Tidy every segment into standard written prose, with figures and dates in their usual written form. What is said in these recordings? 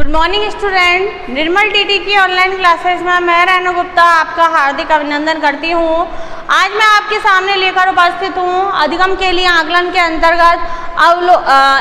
Good morning student, निर्मल TT की online classes में मैं रेणु गुप्ता आपका हार्दिक अभिनंदन करती हूँ। आज मैं आपके सामने लेकर उपस्थित हूँ अधिगम के लिए आकलन के अंतर्गत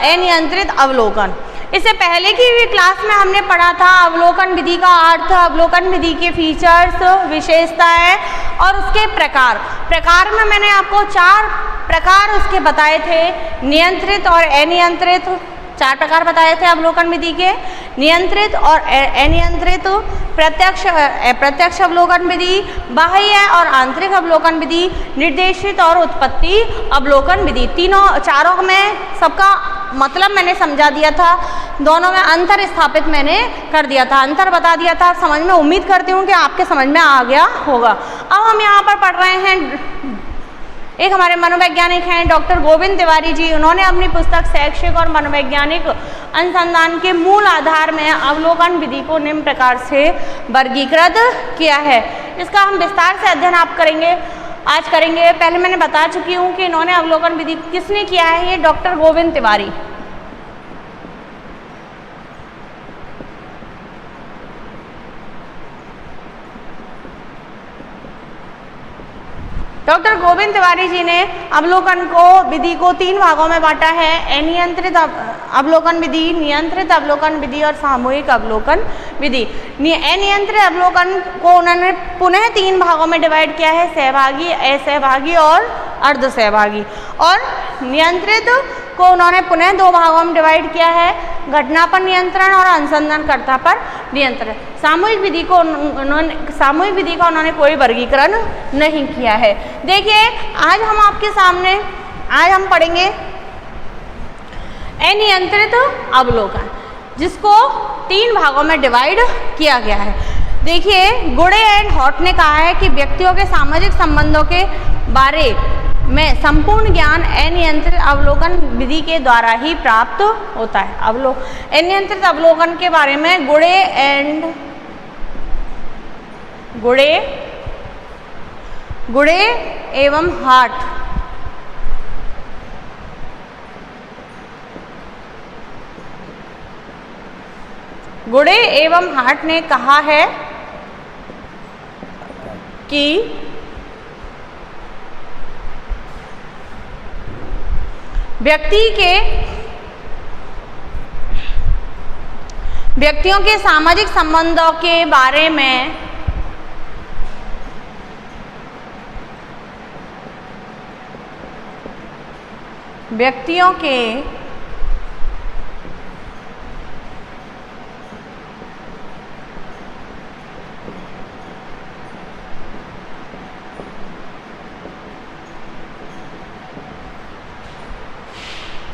अनियंत्रित अवलोकन। इससे पहले की भी क्लास में हमने पढ़ा था अवलोकन विधि का अर्थ, अवलोकन विधि के फीचर्स, विशेषताएं और उसके प्रकार में मैंने आपको 4 प्रकार उसके बताए थे। नियंत्रित और अनियंत्रित 4 प्रकार बताए थे अवलोकन विधि के, नियंत्रित और अनियंत्रित, प्रत्यक्ष अवलोकन विधि, बाह्य और आंतरिक अवलोकन विधि, निर्देशित और उत्पत्ति अवलोकन विधि। चारों में सबका मतलब मैंने समझा दिया था, दोनों में अंतर स्थापित मैंने कर दिया था, अंतर बता दिया था समझ में। उम्मीद करती हूँ कि आपके समझ में आ गया होगा। अब हम यहाँ पर पढ़ रहे हैं, एक हमारे मनोवैज्ञानिक हैं डॉक्टर गोविंद तिवारी जी। उन्होंने अपनी पुस्तक शैक्षिक और मनोवैज्ञानिक अनुसंधान के मूल आधार में अवलोकन विधि को निम्न प्रकार से वर्गीकृत किया है। इसका हम विस्तार से अध्ययन आज करेंगे। पहले मैंने बता चुकी हूँ कि इन्होंने अवलोकन विधि किसने किया है, ये डॉक्टर गोविंद तिवारी। डॉक्टर गोविंद तिवारी जी ने अवलोकन विधि को 3 भागों में बांटा है, अनियंत्रित अवलोकन विधि, नियंत्रित अवलोकन विधि और सामूहिक अवलोकन विधि। अनियंत्रित अवलोकन को उन्होंने पुनः 3 भागों में डिवाइड किया है, सहभागी, असहभागी और अर्ध सहभागी। और नियंत्रित को उन्होंने पुनः 2 भागों में डिवाइड किया है, घटना पर नियंत्रण और अनुसंधानकर्ता पर नियंत्रण। सामूहिक विधि का उन्होंने कोई वर्गीकरण नहीं किया है। देखिए आज हम आपके सामने हम पढ़ेंगे अनियंत्रित अवलोकन, जिसको 3 भागों में डिवाइड किया गया है। देखिए गुडे एंड हॉट ने कहा है कि व्यक्तियों के सामाजिक संबंधों के बारे में संपूर्ण ज्ञान अनियंत्रित अवलोकन विधि के द्वारा ही प्राप्त होता है। अनियंत्रित अवलोकन के बारे में गुडे एवं हॉट ने कहा है कि व्यक्तियों के सामाजिक संबंधों के बारे में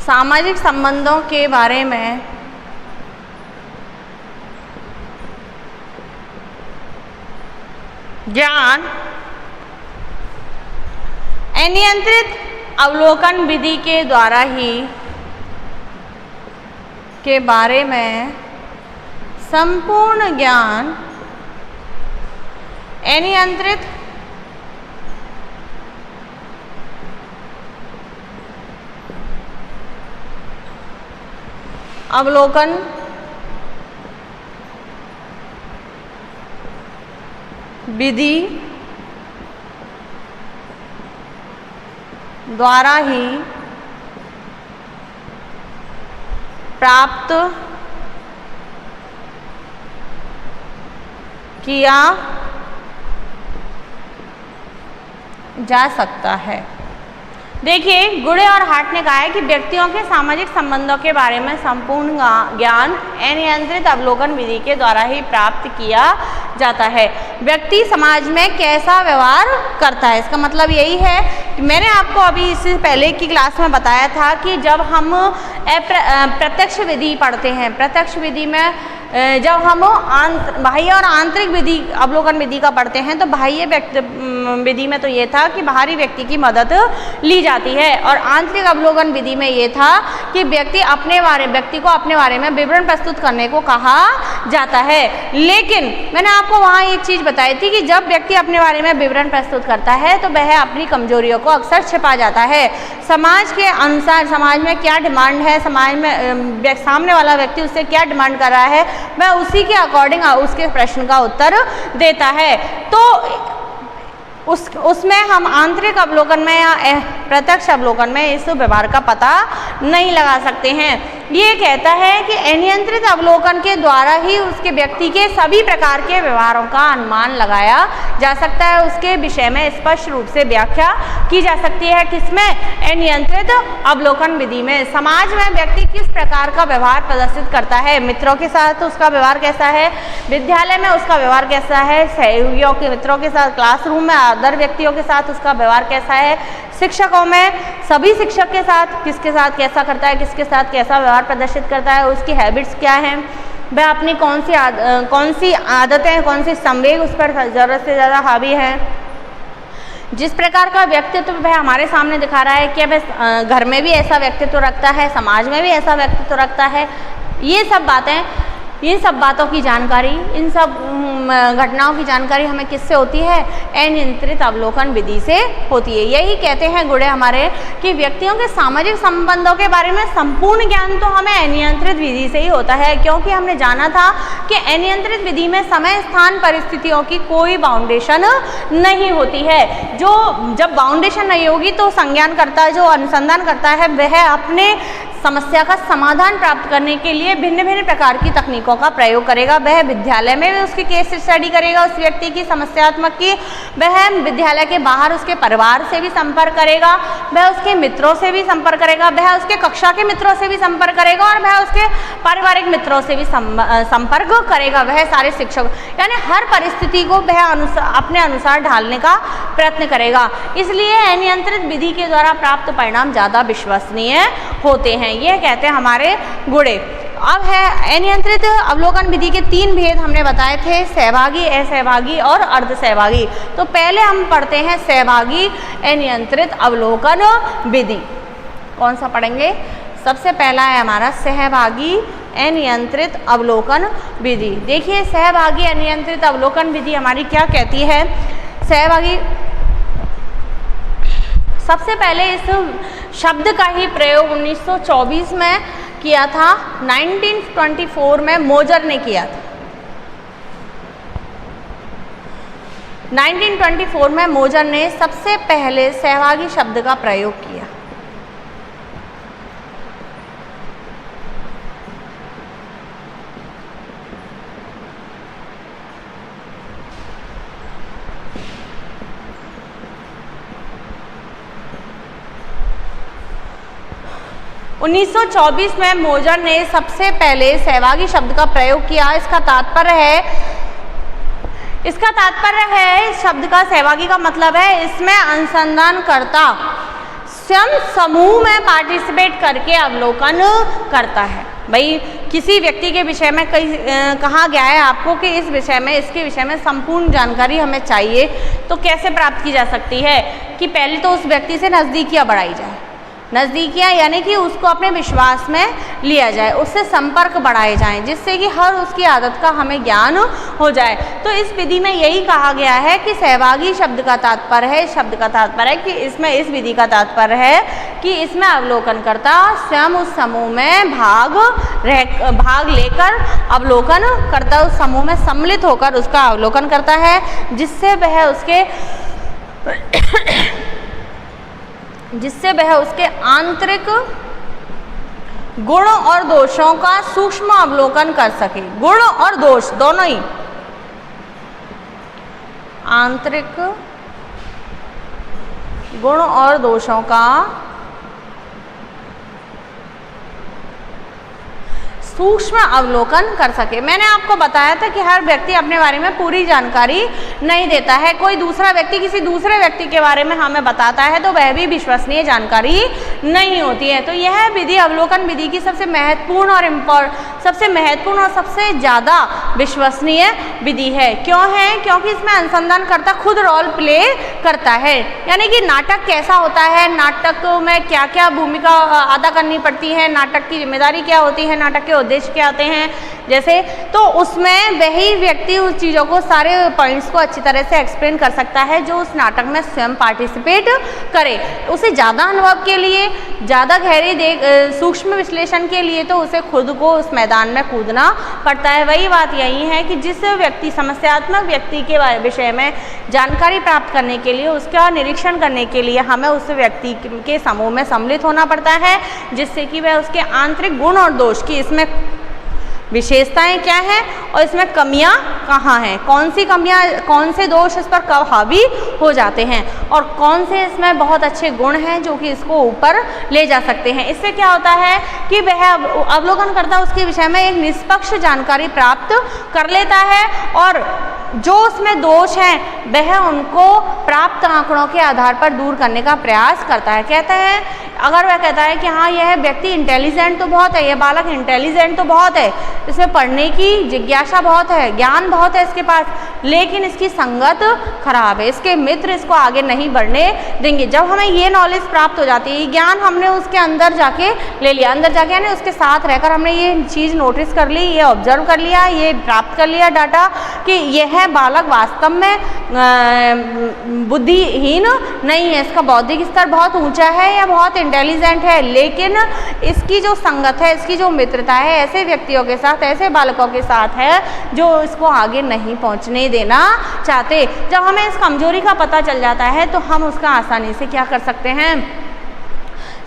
सामाजिक संबंधों के बारे में ज्ञान अनियंत्रित अवलोकन विधि के द्वारा ही के बारे में संपूर्ण ज्ञान अनियंत्रित अवलोकन विधि द्वारा ही प्राप्त किया जा सकता है। देखिए गुडे और हॉट ने कहा है कि व्यक्तियों के सामाजिक संबंधों के बारे में संपूर्ण ज्ञान अनियंत्रित अवलोकन विधि के द्वारा ही प्राप्त किया जाता है। व्यक्ति समाज में कैसा व्यवहार करता है, इसका मतलब यही है कि मैंने आपको अभी इससे पहले की क्लास में बताया था कि जब हम प्रत्यक्ष विधि पढ़ते हैं, प्रत्यक्ष विधि में जब हम बाह्य और आंतरिक विधि अवलोकन विधि का पढ़ते हैं, तो बाह्य विधि में तो ये था कि बाहरी व्यक्ति की मदद ली जाती है, और आंतरिक अवलोकन विधि में ये था कि व्यक्ति को अपने बारे में विवरण प्रस्तुत करने को कहा जाता है। लेकिन मैंने आपको वहाँ एक चीज़ बताई थी कि जब व्यक्ति अपने बारे में विवरण प्रस्तुत करता है तो वह अपनी कमजोरियों को अक्सर छिपा जाता है। समाज के अनुसार समाज में क्या डिमांड है, समाज में सामने वाला व्यक्ति उससे क्या डिमांड कर रहा है, वह उसी के अकॉर्डिंग उसके प्रश्न का उत्तर देता है। तो उसमें हम आंतरिक अवलोकन में या प्रत्यक्ष अवलोकन में इस व्यवहार का पता नहीं लगा सकते हैं। ये कहता है कि अनियंत्रित अवलोकन के द्वारा ही उसके व्यक्ति के सभी प्रकार के व्यवहारों का अनुमान लगाया जा सकता है, उसके विषय में स्पष्ट रूप से व्याख्या की जा सकती है। किसमें? अनियंत्रित अवलोकन विधि में। समाज में व्यक्ति किस प्रकार का व्यवहार प्रदर्शित करता है, मित्रों के साथ उसका व्यवहार कैसा है, विद्यालय में उसका व्यवहार कैसा है, सहयोगियों के मित्रों के साथ, क्लासरूम में अदर व्यक्तियों के साथ उसका व्यवहार कैसा है, शिक्षकों में सभी शिक्षक के साथ किसके साथ कैसा करता है, किसके साथ कैसा व्यवहार प्रदर्शित करता है, उसकी हैबिट्स क्या हैं, वह अपनी कौन सी आदतें, कौन सी संवेग उस पर ज़रूरत से ज़्यादा हावी है। जिस प्रकार का व्यक्तित्व वह हमारे सामने दिखा रहा है, क्या वह घर में भी ऐसा व्यक्तित्व रखता है, समाज में भी ऐसा व्यक्तित्व रखता है। ये सब बातें, इन सब बातों की जानकारी, इन सब घटनाओं की जानकारी हमें किससे होती है? अनियंत्रित अवलोकन विधि से होती है। यही कहते हैं गुड़े हमारे कि व्यक्तियों के सामाजिक संबंधों के बारे में संपूर्ण ज्ञान तो हमें अनियंत्रित विधि से ही होता है, क्योंकि हमने जाना था कि अनियंत्रित विधि में समय, स्थान, परिस्थितियों की कोई बाउंडेशन नहीं होती है। जब बाउंडेशन नहीं होगी तो संज्ञानकर्ता, जो अनुसंधान करता है, वह अपने समस्या का समाधान प्राप्त करने के लिए भिन्न भिन्न प्रकार की तकनीकों का प्रयोग करेगा। वह विद्यालय में भी उसकी केस स्टडी करेगा उस व्यक्ति की समस्यात्मक की, वह विद्यालय के बाहर उसके परिवार से भी संपर्क करेगा, वह उसके मित्रों से भी संपर्क करेगा, वह उसके कक्षा के मित्रों से भी संपर्क करेगा, और वह उसके पारिवारिक मित्रों से भी संपर्क करेगा। वह सारे शिक्षक, यानी हर परिस्थिति को वह अपने अनुसार ढालने का प्रयत्न करेगा। इसलिए अनियंत्रित विधि के द्वारा प्राप्त परिणाम ज़्यादा विश्वसनीय होते हैं। ये कहते हैं हमारे गुड़े। अब है अनियंत्रित अवलोकन विधि के 3 भेद हमने बताए थे, सहभागी, असहभागी और अर्ध सहभागी। तो पहले हम पढ़ते हैं सहभागी अनियंत्रित अवलोकन विधि। कौन सा पढ़ेंगे? सबसे पहला है हमारा सहभागी अनियंत्रित अवलोकन विधि। देखिए सहभागी अनियंत्रित अवलोकन विधि हमारी क्या कहती है। सहभागी, सबसे पहले इस शब्द का ही प्रयोग 1924 में किया था, 1924 में मोजर ने किया था। 1924 में मोजर ने सबसे पहले सहभागी शब्द का प्रयोग किया। (1924 में मोजर ने सबसे पहले सहभागी शब्द का प्रयोग किया। इसका तात्पर्य है इस शब्द का, सहभागी का मतलब है इसमें अनुसंधानकर्ता स्वयं समूह में पार्टिसिपेट करके अवलोकन करता है। भाई किसी व्यक्ति के विषय में कहा गया है आपको कि इस विषय में, इसके विषय में संपूर्ण जानकारी हमें चाहिए, तो कैसे प्राप्त की जा सकती है? कि पहले तो उस व्यक्ति से नज़दीकियाँ बढ़ाई जाए। नज़दीकियाँ यानी कि उसको अपने विश्वास में लिया जाए, उससे संपर्क बढ़ाए जाएं, जिससे कि हर उसकी आदत का हमें ज्ञान हो जाए। तो इस विधि में यही कहा गया है कि सहभागी शब्द का तात्पर्य है, शब्द का तात्पर्य है कि इसमें, इस विधि का तात्पर्य है कि इसमें अवलोकनकर्ता स्वयं उस समूह में भाग लेकर अवलोकन करता है, उस समूह में सम्मिलित होकर उसका अवलोकन करता है, जिससे वह उसके आंतरिक गुण और दोषों का सूक्ष्म अवलोकन कर सके। गुण और दोष दोनों ही, आंतरिक गुण और दोषों का सूक्ष्म अवलोकन कर सके। मैंने आपको बताया था कि हर व्यक्ति अपने बारे में पूरी जानकारी नहीं देता है। कोई दूसरा व्यक्ति किसी दूसरे व्यक्ति के बारे में हमें बताता है तो वह भी विश्वसनीय जानकारी नहीं होती है। तो यह विधि अवलोकन विधि की सबसे महत्वपूर्ण और सबसे ज़्यादा विश्वसनीय विधि है। क्यों है? क्योंकि इसमें अनुसंधानकर्ता खुद रोल प्ले करता है। यानी कि नाटक कैसा होता है, नाटक में क्या क्या भूमिका अदा करनी पड़ती है, नाटक की जिम्मेदारी क्या होती है, नाटक के उद्देश्य क्या होते हैं, जैसे तो उसमें वही व्यक्ति उस चीज़ों को, सारे पॉइंट्स को अच्छी तरह से एक्सप्लेन कर सकता है जो उस नाटक में स्वयं पार्टिसिपेट करे। उसे ज़्यादा अनुभव के लिए, ज़्यादा गहरे सूक्ष्म विश्लेषण के लिए तो उसे खुद को उस मैदान में कूदना पड़ता है। वही बात यही है कि जिस व्यक्ति, समस्यात्मक व्यक्ति के विषय में जानकारी प्राप्त करने के लिए, उसका निरीक्षण करने के लिए हमें उस व्यक्ति के समूह में सम्मिलित होना पड़ता है, जिससे कि वह उसके आंतरिक गुण और दोष की, इसमें विशेषताएं क्या हैं और इसमें कमियां कहाँ हैं, कौन सी कमियां, कौन से दोष इस पर कब हावी हो जाते हैं और कौन से इसमें बहुत अच्छे गुण हैं जो कि इसको ऊपर ले जा सकते हैं। इससे क्या होता है कि वह अवलोकनकर्ता उसके विषय में एक निष्पक्ष जानकारी प्राप्त कर लेता है और जो उसमें दोष हैं वह उनको प्राप्त आंकड़ों के आधार पर दूर करने का प्रयास करता है। कहते हैं, अगर वह कहता है कि हाँ यह व्यक्ति इंटेलिजेंट तो बहुत है, यह बालक इंटेलिजेंट तो बहुत है, इसमें पढ़ने की जिज्ञासा बहुत है, ज्ञान बहुत है इसके पास, लेकिन इसकी संगत खराब है, इसके मित्र इसको आगे नहीं बढ़ने देंगे। जब हमें ये नॉलेज प्राप्त हो जाती है, ज्ञान हमने उसके अंदर जाके ले लिया, अंदर जाके यानी उसके साथ रहकर हमने ये चीज़ नोटिस कर ली, ये ऑब्जर्व कर लिया, ये प्राप्त कर लिया डाटा कि यह बालक वास्तव में बुद्धिहीन नहीं है, इसका बौद्धिक स्तर बहुत ऊंचा है या बहुत इंटेलिजेंट है, लेकिन इसकी जो संगत है, इसकी जो मित्रता है ऐसे व्यक्तियों के साथ, ऐसे बालकों के साथ है जो इसको आगे नहीं पहुंचने देना चाहते। जब हमें इस कमजोरी का पता चल जाता है तो हम उसका आसानी से क्या कर सकते हैं,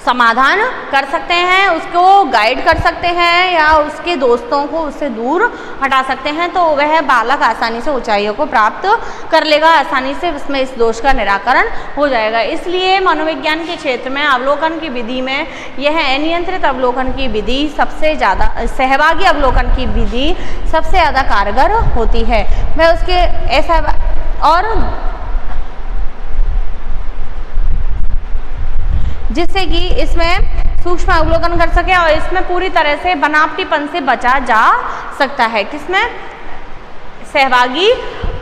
समाधान कर सकते हैं, उसको गाइड कर सकते हैं या उसके दोस्तों को उससे दूर हटा सकते हैं, तो वह बालक आसानी से ऊंचाइयों को प्राप्त कर लेगा, आसानी से उसमें इस दोष का निराकरण हो जाएगा। इसलिए मनोविज्ञान के क्षेत्र में अवलोकन की विधि में यह अनियंत्रित अवलोकन की विधि सबसे ज़्यादा, सहभागी अवलोकन की विधि सबसे ज़्यादा कारगर होती है। मैं उसके ऐसा और जिससे कि इसमें सूक्ष्म अवलोकन कर सके और इसमें पूरी तरह से बनावटीपन से बचा जा सकता है। किसमें? सहभागी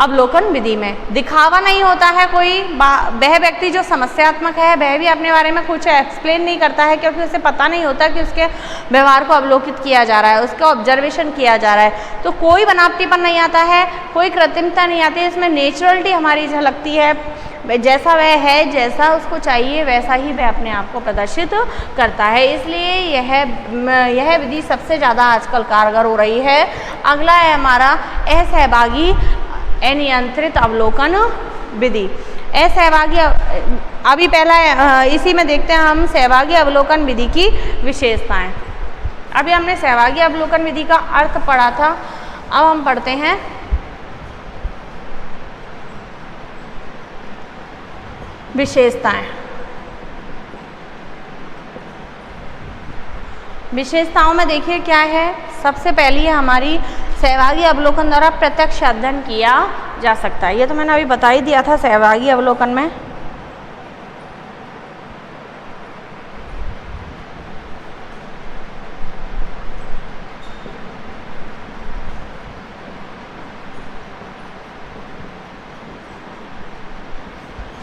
अवलोकन विधि में दिखावा नहीं होता है कोई। वह व्यक्ति जो समस्यात्मक है वह भी अपने बारे में कुछ एक्सप्लेन नहीं करता है, क्योंकि उसे पता नहीं होता कि उसके व्यवहार को अवलोकित किया जा रहा है, उसका ऑब्जर्वेशन किया जा रहा है। तो कोई बनावटीपन नहीं आता है, कोई कृत्रिमता नहीं आती है, इसमें नेचुरलिटी हमारी झलकती है। जैसा वह है, जैसा उसको चाहिए वैसा ही वह अपने आप को प्रदर्शित करता है। इसलिए यह विधि सबसे ज़्यादा आजकल कारगर हो रही है। अगला है हमारा असहभागी अनियंत्रित अवलोकन विधि। असहभागी, अभी पहला इसी में देखते हैं हम सहभागी अवलोकन विधि की विशेषताएं। अभी हमने सहभागी अवलोकन विधि का अर्थ पढ़ा था, अब हम पढ़ते हैं विशेषताएं। विशेषताओं में देखिए क्या है, सबसे पहली है हमारी सहभागी अवलोकन द्वारा प्रत्यक्ष अध्ययन किया जा सकता है। ये तो मैंने अभी बता ही दिया था सहभागी अवलोकन में।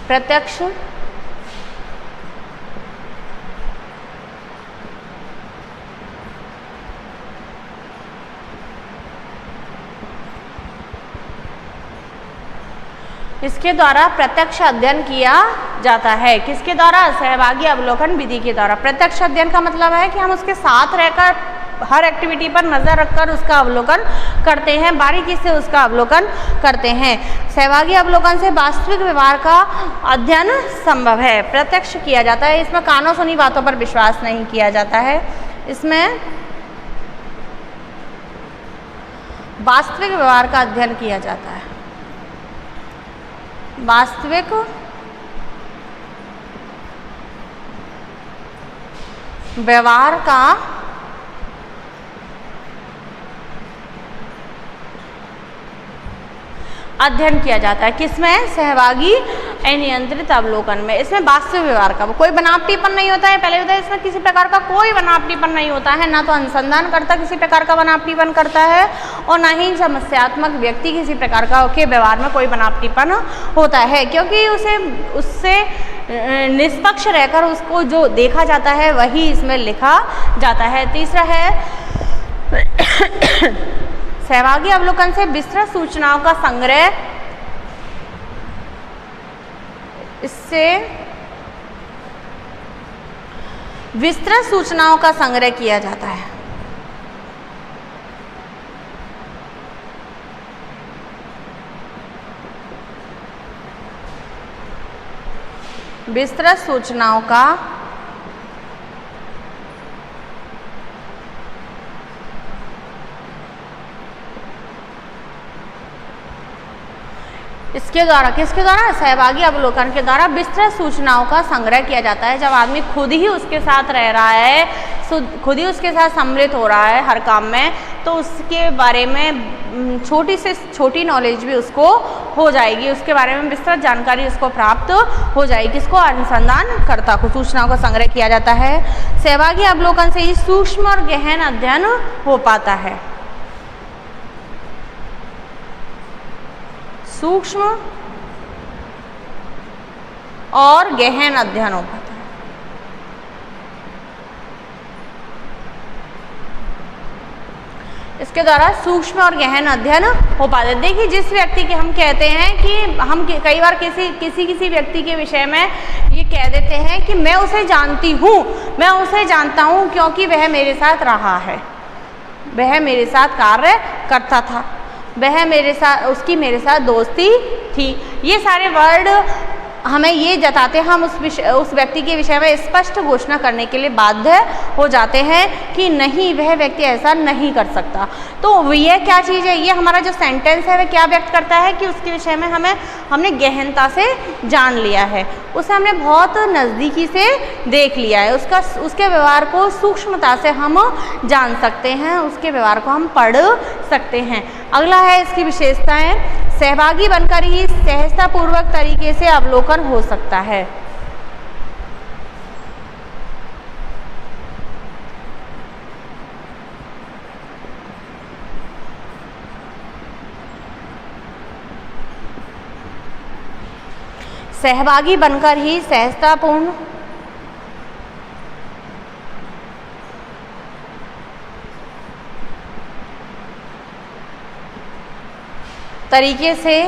प्रत्यक्ष इसके द्वारा प्रत्यक्ष अध्ययन किया जाता है। किसके द्वारा? सहभागी अवलोकन विधि के द्वारा। प्रत्यक्ष अध्ययन का मतलब है कि हम उसके साथ रहकर हर एक्टिविटी पर नज़र रखकर उसका अवलोकन करते हैं, बारीकी से उसका अवलोकन करते हैं। सहभागी अवलोकन से वास्तविक व्यवहार का अध्ययन संभव है, प्रत्यक्ष किया जाता है। इसमें कानों सुनी बातों पर विश्वास नहीं किया जाता है, इसमें वास्तविक व्यवहार का अध्ययन किया जाता है। वास्तविक व्यवहार का अध्ययन किया जाता है। किसमें? सहभागी अनियंत्रित अवलोकन में। इसमें वास्तविक व्यवहार का कोई बनावटीपन नहीं होता है, पहले होता है इसमें किसी प्रकार का कोई बनावटीपन नहीं होता है, ना तो अनुसंधानकर्ता किसी प्रकार का बनावटीपन करता है और ना ही समस्यात्मक व्यक्ति किसी प्रकार का के व्यवहार में कोई बनावटीपन होता है, क्योंकि उससे निष्पक्ष रहकर उसको जो देखा जाता है वही इसमें लिखा जाता है। तीसरा है सहभागी अवलोकन से विस्तृत सूचनाओं का संग्रह, इससे विस्तृत सूचनाओं का संग्रह किया जाता है। विस्तृत सूचनाओं का इसके द्वारा, किसके द्वारा, सहभागी अवलोकन के द्वारा विस्तृत सूचनाओं का संग्रह किया जाता है। जब आदमी खुद ही उसके साथ रह रहा है, खुद ही उसके साथ सम्मिलित हो रहा है हर काम में, तो उसके बारे में छोटी से छोटी नॉलेज भी उसको हो जाएगी, उसके बारे में विस्तृत जानकारी उसको प्राप्त हो जाएगी। इसको अनुसंधानकर्ता को सूचनाओं का संग्रह किया जाता है। सहभागी अवलोकन से ही सूक्ष्म और गहन अध्ययन हो पाता है। सूक्ष्म और गहन अध्ययन हो पाता है। इसके द्वारा सूक्ष्म और गहन अध्ययन हो पाता है। देखिए, जिस व्यक्ति के हम कहते हैं कि हम कई बार किसी व्यक्ति के विषय में ये कह देते हैं कि मैं उसे जानती हूँ, मैं उसे जानता हूँ क्योंकि वह मेरे साथ रहा है, वह मेरे साथ कार्य करता था, वह उसकी मेरे साथ दोस्ती थी। ये सारे वर्ड हमें ये जताते हैं, हम उस व्यक्ति के विषय में स्पष्ट घोषणा करने के लिए बाध्य हो जाते हैं कि नहीं, वह व्यक्ति ऐसा नहीं कर सकता। तो यह क्या चीज़ है, ये हमारा जो सेंटेंस है वह क्या व्यक्त करता है कि उसके विषय में हमने गहनता से जान लिया है, उसे हमने बहुत नज़दीकी से देख लिया है, उसके व्यवहार को सूक्ष्मता से हम जान सकते हैं, उसके व्यवहार को हम पढ़ सकते हैं। अगला है इसकी विशेषताएं। सहभागी बनकर ही सहजतापूर्वक तरीके से अवलोकन हो सकता है। सहभागी बनकर ही सहजतापूर्ण तरीके से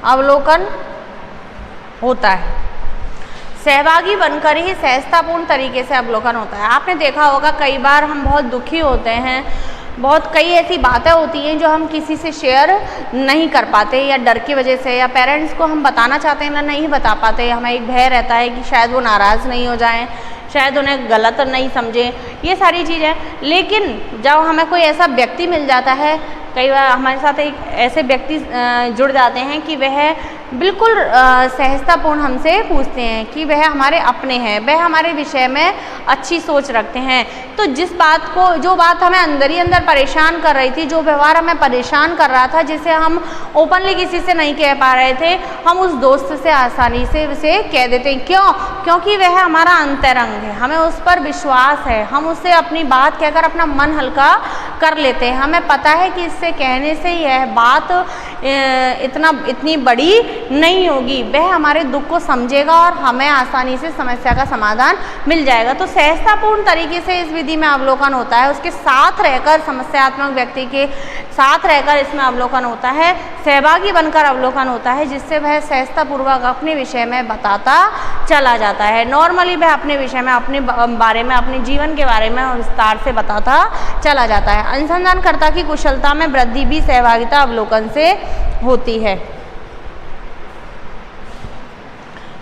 अवलोकन होता है। सहभागी बनकर ही सहजतापूर्ण तरीके से अवलोकन होता है। आपने देखा होगा कई बार हम बहुत दुखी होते हैं, कई ऐसी बातें होती हैं जो हम किसी से शेयर नहीं कर पाते, या डर की वजह से, या पेरेंट्स को हम बताना चाहते हैं ना नहीं बता पाते, हमें एक भय रहता है कि शायद वो नाराज़ नहीं हो जाएं, शायद उन्हें गलत नहीं समझें, ये सारी चीज़ें। लेकिन जब हमें कोई ऐसा व्यक्ति मिल जाता है, कई बार हमारे साथ एक ऐसे व्यक्ति जुड़ जाते हैं कि वह बिल्कुल सहजतापूर्ण हमसे पूछते हैं कि वह हमारे अपने हैं, वह हमारे विषय में अच्छी सोच रखते हैं। तो जो बात हमें अंदर ही अंदर परेशान कर रही थी, जो व्यवहार हमें परेशान कर रहा था, जिसे हम ओपनली किसी से नहीं कह पा रहे थे, हम उस दोस्त से आसानी से उसे कह देते हैं। क्यों? क्योंकि वह हमारा अंतरंग है, हमें उस पर विश्वास है, हम उससे अपनी बात कहकर अपना मन हल्का कर लेते हैं। हमें पता है कि इससे कहने से यह बात इतनी बड़ी नहीं होगी, वह हमारे दुख को समझेगा और हमें आसानी से समस्या का समाधान मिल जाएगा। तो सहजतापूर्ण तरीके से इस विधि में अवलोकन होता है, उसके साथ रहकर, समस्यात्मक व्यक्ति के साथ रहकर इसमें अवलोकन होता है। सहभागी बनकर अवलोकन होता है, जिससे वह सहजतापूर्वक अपने विषय में बताता चला जाता है। नॉर्मली वह अपने विषय में, अपने बारे में, अपने जीवन के बारे में विस्तार से बताता चला जाता है। अनुसंधानकर्ता की कुशलता में वृद्धि भी सहभागिता अवलोकन से होती है।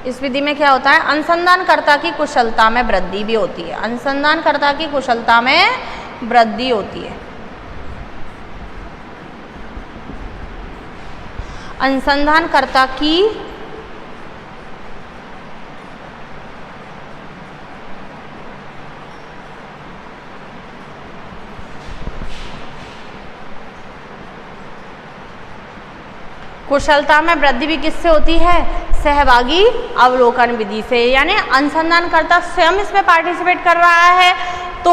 इस विधि में क्या होता है? अनुसंधानकर्ता की कुशलता में वृद्धि भी होती है। अनुसंधानकर्ता की कुशलता में वृद्धि होती है। अनुसंधानकर्ता की कुशलता में वृद्धि भी किससे होती है? सहभागी अवलोकन विधि से। यानी अनुसंधानकर्ता स्वयं इसमें पार्टिसिपेट कर रहा है तो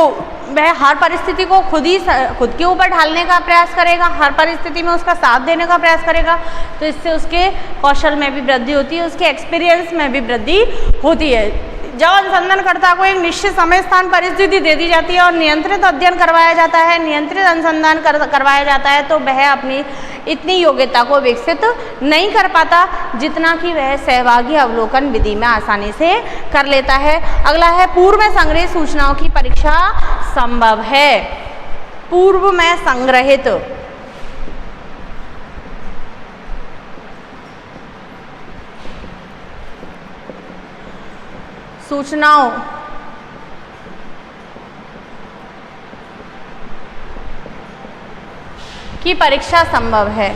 वह हर परिस्थिति को खुद के ऊपर ढालने का प्रयास करेगा, हर परिस्थिति में उसका साथ देने का प्रयास करेगा, तो इससे उसके कौशल में भी वृद्धि होती है, उसके एक्सपीरियंस में भी वृद्धि होती है। जब अनुसंधानकर्ता को एक निश्चित समय स्थान परिस्थिति दे दी जाती है और नियंत्रित अध्ययन करवाया जाता है, नियंत्रित अनुसंधान करवाया जाता है, तो वह अपनी इतनी योग्यता को विकसित नहीं कर पाता जितना कि वह सहभागी अवलोकन विधि में आसानी से कर लेता है। अगला है पूर्व में संग्रहित सूचनाओं की परीक्षा संभव है। पूर्व में संग्रहित सूचनाओं की परीक्षा संभव है।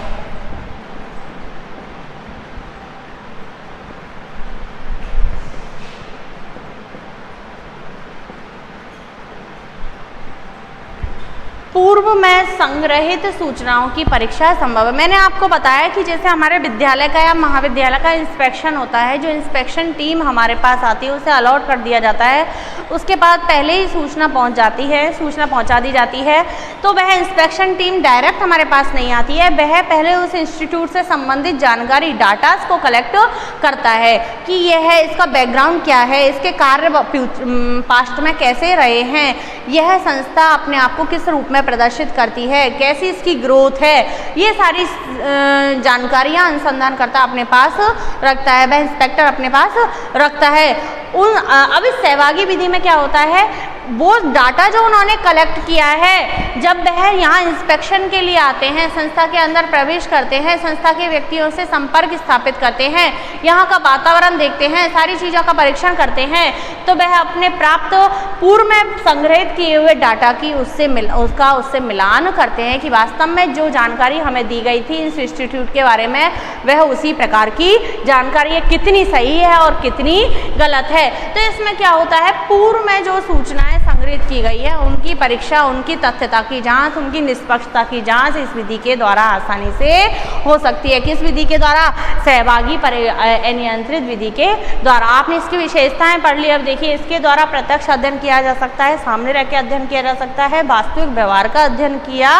पूर्व में संग्रहित सूचनाओं की परीक्षा संभव है। मैंने आपको बताया कि जैसे हमारे विद्यालय का या महाविद्यालय का इंस्पेक्शन होता है, जो इंस्पेक्शन टीम हमारे पास आती है उसे अलॉट कर दिया जाता है, उसके बाद पहले ही सूचना पहुंच जाती है, सूचना पहुंचा दी जाती है, तो वह इंस्पेक्शन टीम डायरेक्ट हमारे पास नहीं आती है, वह पहले उस इंस्टीट्यूट से संबंधित जानकारी डाटास को कलेक्ट करता है कि यह है, इसका बैकग्राउंड क्या है, इसके कार्य पास्ट में कैसे रहे हैं, यह संस्था अपने आप को किस रूप में प्रदर्शित करती है, कैसी इसकी ग्रोथ है, ये सारी जानकारियां अनुसंधानकर्ता अपने पास रखता है, वह इंस्पेक्टर अपने पास रखता है। अब इस सहभागी विधि में क्या होता है, वो डाटा जो उन्होंने कलेक्ट किया है, जब वह यहाँ इंस्पेक्शन के लिए आते हैं, संस्था के अंदर प्रवेश करते हैं, संस्था के व्यक्तियों से संपर्क स्थापित करते हैं, यहाँ का वातावरण देखते हैं, सारी चीज़ों का परीक्षण करते हैं, तो वह अपने प्राप्त पूर्व में संग्रहित किए हुए डाटा की उससे मिलान करते हैं कि वास्तव में जो जानकारी हमें दी गई थी इस इंस्टीट्यूट के बारे में वह उसी प्रकार की जानकारी है, कितनी सही है और कितनी गलत है। तो इसमें क्या होता है, पूर्व में जो सूचनाएं संग्रहित की गई है उनकी परीक्षा, उनकी तथ्यता की जांच, उनकी निष्पक्षता की जांच इस विधि के द्वारा आसानी से हो सकती है। किस विधि के द्वारा? सहभागी नियंत्रित विधि के द्वारा। आपने इसकी विशेषताएं पढ़ ली। अब देखिए, इसके द्वारा प्रत्यक्ष अध्ययन किया जा सकता है, सामने रह के अध्ययन किया जा सकता है, वास्तविक व्यवहार का अध्ययन किया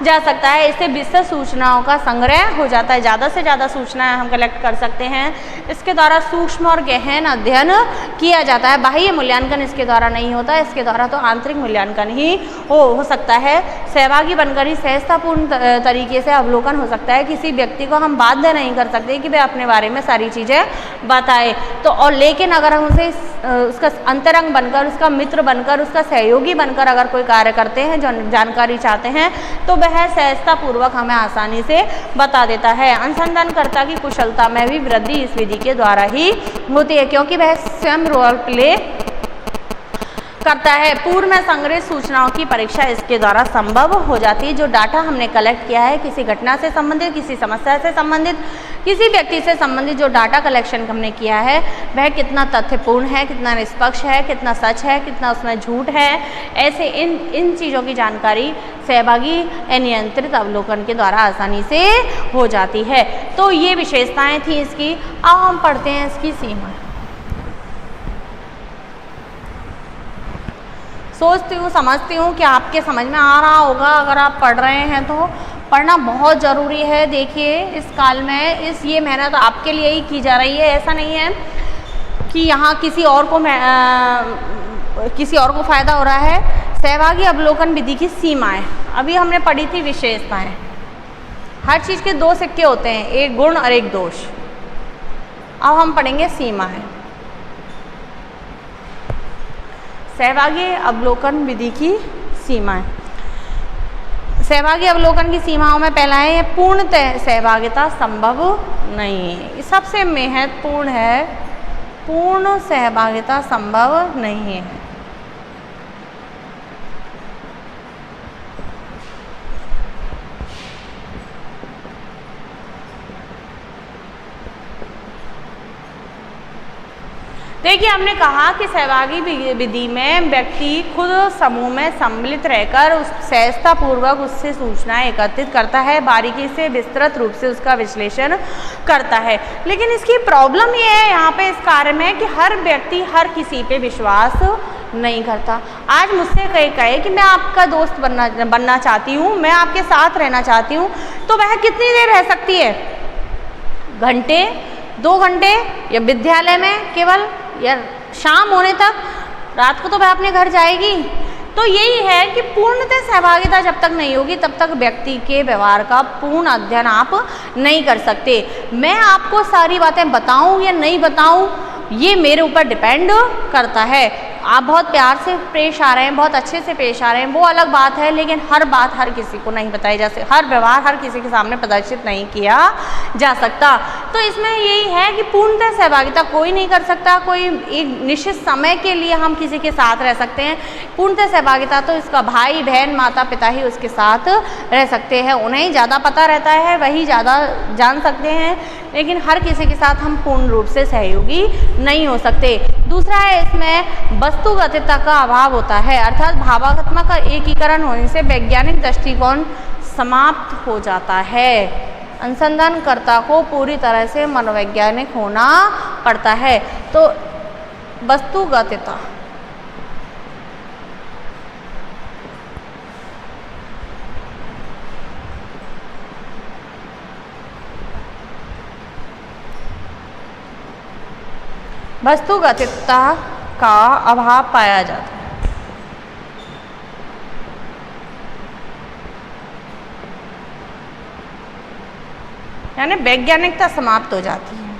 जा सकता है, इससे विस्तृत सूचनाओं का संग्रह हो जाता है, ज़्यादा से ज़्यादा सूचनाएं हम कलेक्ट कर सकते हैं। इसके द्वारा सूक्ष्म और गहन अध्ययन किया जाता है, बाह्य मूल्यांकन इसके द्वारा नहीं होता, इसके द्वारा तो आंतरिक मूल्यांकन ही हो सकता है। सहभागी बनकर ही सहजतापूर्ण तरीके से अवलोकन हो सकता है, किसी व्यक्ति को हम बाध्य नहीं कर सकते कि वह अपने बारे में सारी चीज़ें बताए, तो और लेकिन अगर हम उसे उसका अंतरंग बनकर, उसका मित्र बनकर, उसका सहयोगी बनकर अगर कोई कार्य करते हैं, जो जानकारी चाहते हैं, तो वह सहजतापूर्वक हमें आसानी से बता देता है। अनुसंधानकर्ता की कुशलता में भी वृद्धि इस विधि के द्वारा ही होती है, क्योंकि वह स्वयं रोल प्ले करता है। पूर्व में संग्रहित सूचनाओं की परीक्षा इसके द्वारा संभव हो जाती है। जो डाटा हमने कलेक्ट किया है, किसी घटना से संबंधित, किसी समस्या से संबंधित, किसी व्यक्ति से संबंधित जो डाटा कलेक्शन हमने किया है, वह कितना तथ्यपूर्ण है, कितना निष्पक्ष है, कितना सच है, कितना उसमें झूठ है, ऐसे इन चीज़ों की जानकारी सहभागी नियंत्रित अवलोकन के द्वारा आसानी से हो जाती है। तो ये विशेषताएँ थी इसकी। अब हम पढ़ते हैं इसकी सीमा। सोचती हूँ, समझती हूँ कि आपके समझ में आ रहा होगा। अगर आप पढ़ रहे हैं तो पढ़ना बहुत ज़रूरी है। देखिए, इस काल में ये मेहनत आपके लिए ही की जा रही है। ऐसा नहीं है कि यहाँ किसी और को फ़ायदा हो रहा है। सहभागी अवलोकन विधि की सीमाएं अभी हमने पढ़ी थी, विशेषताएं। हर चीज़ के दो सिक्के होते हैं, एक गुण और एक दोष। अब हम पढ़ेंगे सीमाएं। सहभागी अवलोकन विधि की सीमाएं। सहभागी अवलोकन की सीमाओं में पहला है, पूर्णतः सहभागिता संभव नहीं है। सबसे महत्वपूर्ण है, पूर्ण सहभागिता संभव नहीं है। देखिए, हमने कहा कि सहभागी विधि में व्यक्ति खुद समूह में सम्मिलित रहकर उस सहजतापूर्वक उससे सूचनाएं एकत्रित करता है, बारीकी से विस्तृत रूप से उसका विश्लेषण करता है। लेकिन इसकी प्रॉब्लम ये है यहाँ पे इस कार्य में कि हर व्यक्ति हर किसी पे विश्वास नहीं करता। आज मुझसे कोई कहे कि मैं आपका दोस्त बनना चाहती हूँ, मैं आपके साथ रहना चाहती हूँ, तो वह कितनी देर रह सकती है? घंटे, 2 घंटे, या विद्यालय में केवल, या शाम होने तक, रात को तो वह अपने घर जाएगी। तो यही है कि पूर्णतः सहभागिता जब तक नहीं होगी तब तक व्यक्ति के व्यवहार का पूर्ण अध्ययन आप नहीं कर सकते। मैं आपको सारी बातें बताऊं या नहीं बताऊं, ये मेरे ऊपर डिपेंड करता है। आप बहुत प्यार से पेश आ रहे हैं, बहुत अच्छे से पेश आ रहे हैं, वो अलग बात है, लेकिन हर बात हर किसी को नहीं बताई जा सकती, हर व्यवहार हर किसी के सामने प्रदर्शित नहीं किया जा सकता। तो इसमें यही है कि पूर्णतः सहभागिता कोई नहीं कर सकता। कोई एक निश्चित समय के लिए हम किसी के साथ रह सकते हैं। पूर्णतः सहभागिता तो इसका भाई बहन माता पिता ही उसके साथ रह सकते हैं, उन्हें ज़्यादा पता रहता है, वही ज़्यादा जान सकते हैं, लेकिन हर किसी के साथ हम पूर्ण रूप से सहयोगी नहीं हो सकते। दूसरा है, इसमें वस्तुगतता का अभाव होता है, अर्थात भावात्मक का एकीकरण होने से वैज्ञानिक दृष्टिकोण समाप्त हो जाता है। अनुसंधानकर्ता को पूरी तरह से मनोवैज्ञानिक होना पड़ता है। तो वस्तुगतता, वस्तुगतता का अभाव पाया जाता है। यानी वैज्ञानिकता समाप्त हो जाती है।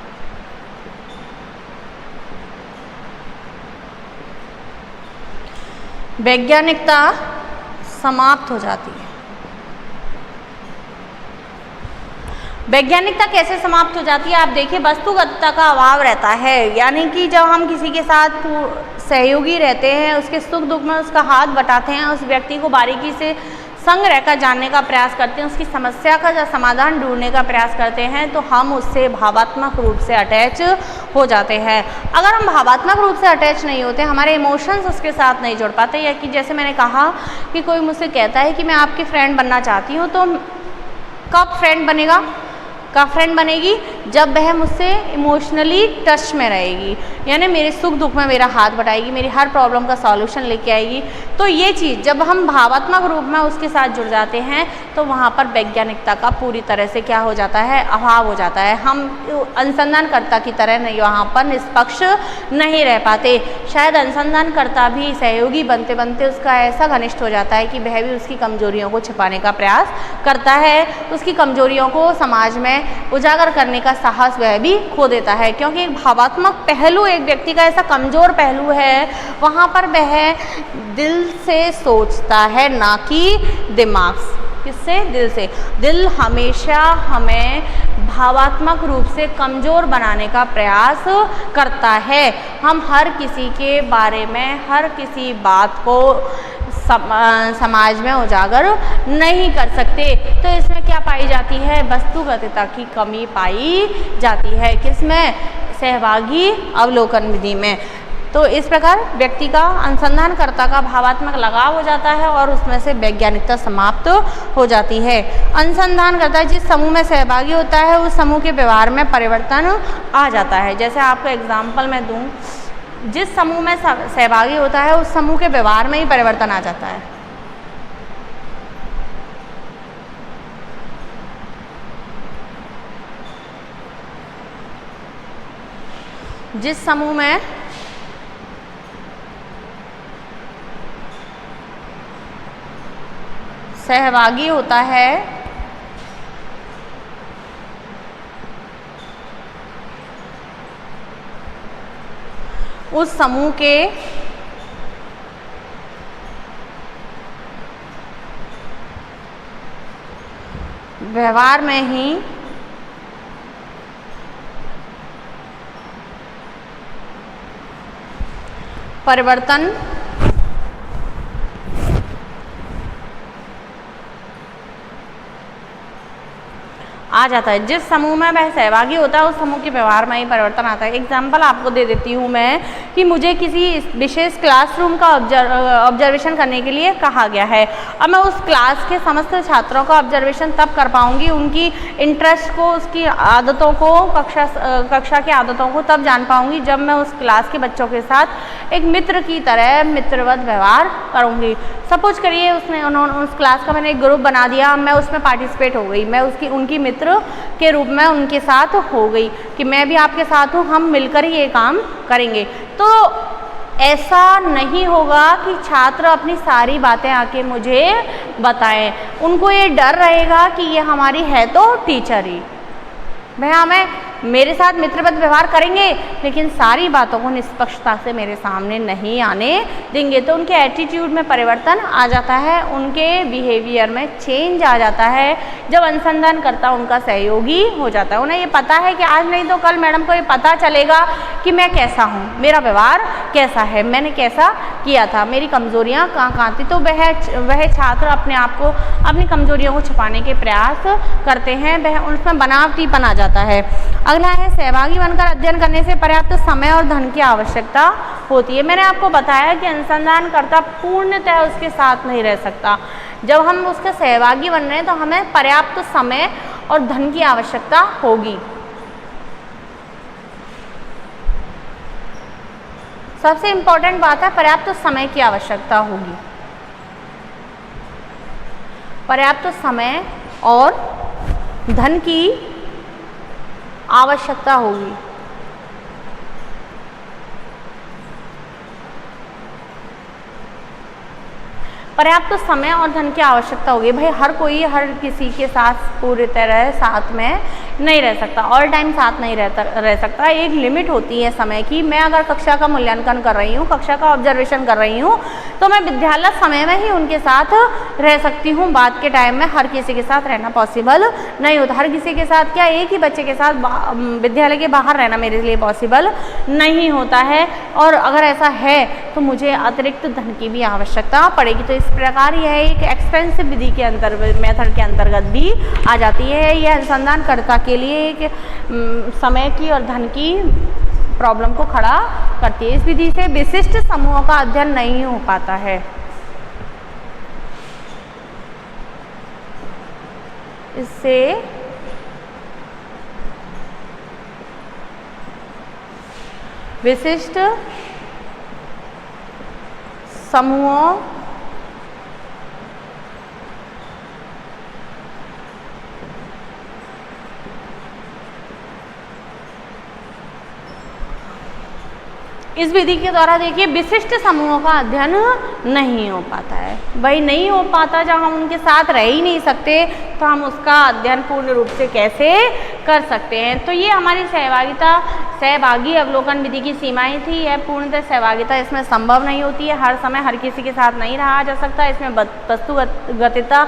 वैज्ञानिकता समाप्त हो जाती है। वैज्ञानिकता कैसे समाप्त हो जाती है? आप देखिए, वस्तुगतता का अभाव रहता है, यानी कि जब हम किसी के साथ सहयोगी रहते हैं, उसके सुख दुख में उसका हाथ बटाते हैं, उस व्यक्ति को बारीकी से संग रहकर जानने का प्रयास करते हैं, उसकी समस्या का समाधान ढूंढने का प्रयास करते हैं, तो हम उससे भावात्मक रूप से अटैच हो जाते हैं। अगर हम भावात्मक रूप से अटैच नहीं होते, हमारे इमोशंस उसके साथ नहीं जुड़ पाते, या कि जैसे मैंने कहा कि कोई मुझसे कहता है कि मैं आपकी फ्रेंड बनना चाहती हूँ, तो कब फ्रेंड बनेगा? कब फ्रेंड बनेगी? जब वह मुझसे इमोशनली टच में रहेगी, यानी मेरे सुख दुख में मेरा हाथ बटाएगी, मेरी हर प्रॉब्लम का सॉल्यूशन लेके आएगी। तो ये चीज़ जब हम भावात्मक रूप में उसके साथ जुड़ जाते हैं, तो वहाँ पर वैज्ञानिकता का पूरी तरह से क्या हो जाता है? अभाव हो जाता है। हम अनुसंधानकर्ता की तरह नहीं, वहाँ पर निष्पक्ष नहीं रह पाते। शायद अनुसंधानकर्ता भी सहयोगी बनते बनते उसका ऐसा घनिष्ठ हो जाता है कि वह भी उसकी कमजोरियों को छिपाने का प्रयास करता है, उसकी कमजोरियों को समाज में उजागर करने का साहस वह भी खो देता है, क्योंकि एक भावात्मक पहलू एक व्यक्ति का ऐसा कमजोर पहलू है, वहाँ पर वह दिल से सोचता है, ना कि दिमाग से। किससे? दिल से। दिल हमेशा हमें भावात्मक रूप से कमज़ोर बनाने का प्रयास करता है। हम हर किसी के बारे में हर किसी बात को समाज में उजागर नहीं कर सकते। तो इसमें क्या पाई जाती है? वस्तुगतता की कमी पाई जाती है। किसमें? सहभागी अवलोकन विधि में। तो इस प्रकार व्यक्ति का अनुसंधानकर्ता का भावात्मक लगाव हो जाता है और उसमें से वैज्ञानिकता समाप्त हो जाती है। अनुसंधानकर्ता जिस समूह में सहभागी होता है उस समूह के व्यवहार में परिवर्तन आ जाता है। जैसे आपको एग्जाम्पल मैं दूं, जिस समूह में सहभागी होता है उस समूह के व्यवहार में ही परिवर्तन आ जाता है। जिस समूह में सहभागी होता है उस समूह के व्यवहार में ही परिवर्तन आ जाता है। जिस समूह में वह सहभागी होता है उस समूह के व्यवहार में ही परिवर्तन आता है। एग्जाम्पल आपको दे देती हूँ मैं कि मुझे किसी विशेष क्लासरूम का ऑब्जर्वेशन करने के लिए कहा गया है। अब मैं उस क्लास के समस्त छात्रों का ऑब्जर्वेशन तब कर पाऊँगी, उनकी इंटरेस्ट को, उसकी आदतों को, कक्षा की आदतों को तब जान पाऊँगी जब मैं उस क्लास के बच्चों के साथ एक मित्र की तरह मित्रवत व्यवहार करूँगी। सपोज करिए उन्होंने उस क्लास का मैंने एक ग्रुप बना दिया, मैं उसमें पार्टिसिपेट हो गई, मैं उनकी मित्र के रूप में उनके साथ हो गई कि मैं भी आपके साथ हूँ, हम मिलकर ही ये काम करेंगे। तो ऐसा नहीं होगा कि छात्र अपनी सारी बातें आके मुझे बताएं, उनको ये डर रहेगा कि ये हमारी है तो टीचर ही, भैया हमें मेरे साथ मित्रवत व्यवहार करेंगे लेकिन सारी बातों को निष्पक्षता से मेरे सामने नहीं आने देंगे। तो उनके एटीट्यूड में परिवर्तन आ जाता है, उनके बिहेवियर में चेंज आ जाता है जब अनुसंधानकर्ता उनका सहयोगी हो जाता है। उन्हें ये पता है कि आज नहीं तो कल मैडम को ये पता चलेगा कि मैं कैसा हूँ, मेरा व्यवहार कैसा है, मैंने कैसा किया था, मेरी कमजोरियाँ कहाँ थी। तो वह छात्र अपने आप को, अपनी कमजोरियों को छुपाने के प्रयास करते हैं, वह उसमें बनावटीपन आ जाता है। अगला है, सहभागी बनकर अध्ययन करने से पर्याप्त समय और धन की आवश्यकता होती है। मैंने आपको बताया कि अनुसंधानकर्ता पूर्णतः उसके साथ नहीं रह सकता। जब हम उसके सहभागी बन रहे हैं तो हमें पर्याप्त समय और धन की आवश्यकता होगी। सबसे इंपॉर्टेंट बात है, पर्याप्त समय की आवश्यकता होगी। पर्याप्त समय और धन की आवश्यकता होगी। पर्याप्त समय और धन की आवश्यकता होगी। भाई हर कोई हर किसी के साथ पूरी तरह साथ में नहीं रह सकता, ऑल टाइम साथ नहीं रह सकता। एक लिमिट होती है समय की। मैं अगर कक्षा का मूल्यांकन कर रही हूँ, कक्षा का ऑब्जर्वेशन कर रही हूँ, तो मैं विद्यालय समय में ही उनके साथ रह सकती हूँ। बाद के टाइम में हर किसी के साथ रहना पॉसिबल नहीं होता। हर किसी के साथ क्या, एक ही बच्चे के साथ विद्यालय के बाहर रहना मेरे लिए पॉसिबल नहीं होता है। और अगर ऐसा है तो मुझे अतिरिक्त धन की भी आवश्यकता पड़ेगी। तो इस प्रकार यह एक एक्सपेंसिव विधि के अंतर्गत, मेथड के अंतर्गत भी आ जाती है। यह अनुसंधानकर्ता के लिए एक समय की और धन की प्रॉब्लम को खड़ा करती है। इस विधि से विशिष्ट समूहों का अध्ययन नहीं हो पाता है। इससे विशिष्ट समूहों इस विधि के द्वारा देखिए विशिष्ट समूहों का अध्ययन नहीं हो पाता है। वही नहीं हो पाता, जब हम उनके साथ रह ही नहीं सकते तो हम उसका अध्ययन पूर्ण रूप से कैसे कर सकते हैं। तो ये हमारी सहभागी अवलोकन विधि की सीमाएं थी। यह पूर्णतः सहभागिता इसमें संभव नहीं होती है। हर समय हर किसी के साथ नहीं रहा जा सकता। इसमें वस्तुगतता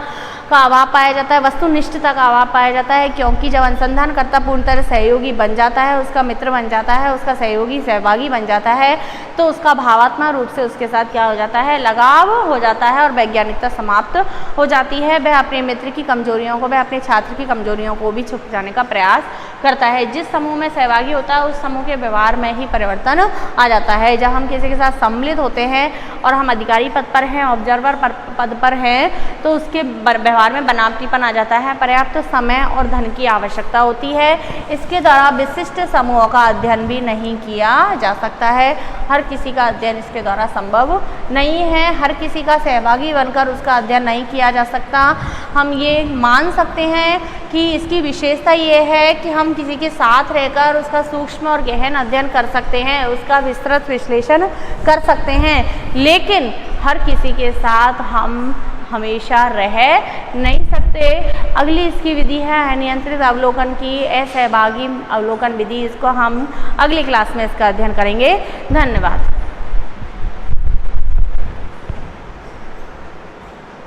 का अभाव पाया जाता है, वस्तुनिष्ठता का अभाव पाया जाता है, क्योंकि जब अनुसंधानकर्ता पूर्णतः सहयोगी बन जाता है, उसका मित्र बन जाता है, उसका सहयोगी सहभागी बन जाता है, तो उसका भावात्मक रूप से उसके साथ क्या हो जाता है, लगाव हो जाता है और वैज्ञानिकता समाप्त हो जाती है। वह अपने मित्र की कमजोरियों को, वह अपने छात्र की कमजोरियों को भी छुप जाने का प्रयास करता है। जिस समूह में सहभागी होता है उस समूह के व्यवहार में ही परिवर्तन आ जाता है। जब हम किसी के साथ सम्मिलित होते हैं और हम अधिकारी पद पर हैं, ऑब्जर्वर पद पर हैं, तो उसके व्यवहार में बनावटीपन आ जाता है। पर्याप्त समय और धन की आवश्यकता होती है। इसके द्वारा विशिष्ट समूहों का अध्ययन भी नहीं किया जा सकता है। हर किसी का अध्ययन इसके द्वारा संभव नहीं है। हर किसी का सहभागी बनकर उसका अध्ययन नहीं किया जा सकता। हम ये मान सकते हैं कि इसकी विशेषता ये है कि हम किसी के साथ रहकर उसका सूक्ष्म और गहन अध्ययन कर सकते हैं, उसका विस्तृत विश्लेषण कर सकते हैं, लेकिन हर किसी के साथ हम हमेशा रह नहीं सकते। अगली इसकी विधि है अनियंत्रित अवलोकन की, असहभागी अवलोकन विधि। इसको हम अगली क्लास में इसका अध्ययन करेंगे। धन्यवाद।